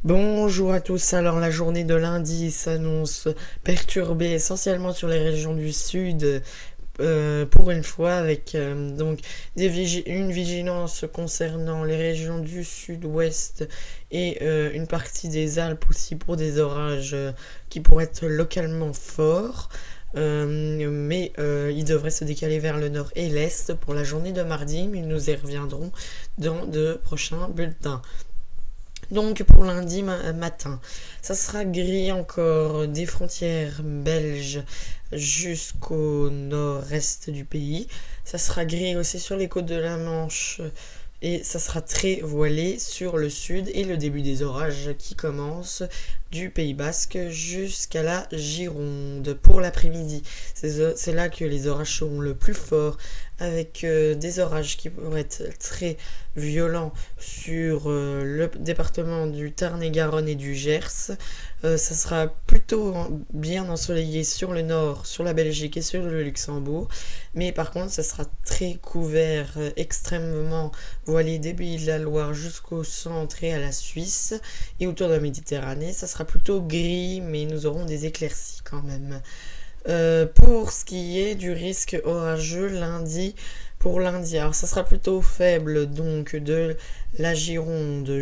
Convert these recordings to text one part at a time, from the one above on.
Bonjour à tous, alors la journée de lundi s'annonce perturbée essentiellement sur les régions du sud pour une fois avec une vigilance concernant les régions du sud-ouest et une partie des Alpes aussi pour des orages qui pourraient être localement forts. Mais ils devraient se décaler vers le nord et l'est pour la journée de mardi, mais nous y reviendrons dans de prochains bulletins. Donc pour lundi matin, ça sera gris encore des frontières belges jusqu'au nord-est du pays. Ça sera gris aussi sur les côtes de la Manche et ça sera très voilé sur le sud et le début des orages qui commencent du Pays Basque jusqu'à la Gironde pour l'après-midi. C'est là que les orages seront le plus forts avec des orages qui pourraient être très violents sur le département du Tarn-et-Garonne et du Gers. Ça sera plutôt bien ensoleillé sur le nord, sur la Belgique et sur le Luxembourg. Mais par contre, ça sera très couvert, extrêmement voilé des Pays de la Loire jusqu'au centre et à la Suisse. Et autour de la Méditerranée, ça sera plutôt gris, mais nous aurons des éclaircies quand même. Pour ce qui est du risque orageux pour lundi, alors ça sera plutôt faible, donc de la Gironde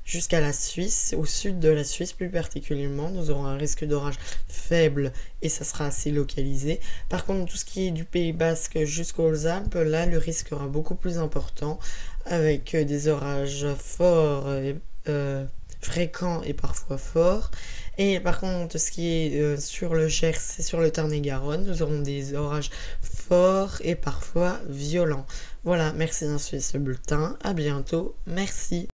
jusqu'à la Suisse, au sud de la Suisse plus particulièrement, nous aurons un risque d'orage faible et ça sera assez localisé. Par contre, tout ce qui est du Pays Basque jusqu'aux Alpes, là le risque sera beaucoup plus important avec des orages forts fréquents et parfois forts. Et par contre, ce qui est sur le Gers et sur le Tarn-et-Garonne, nous aurons des orages forts et parfois violents. Voilà, merci d'avoir suivi ce bulletin. À bientôt. Merci.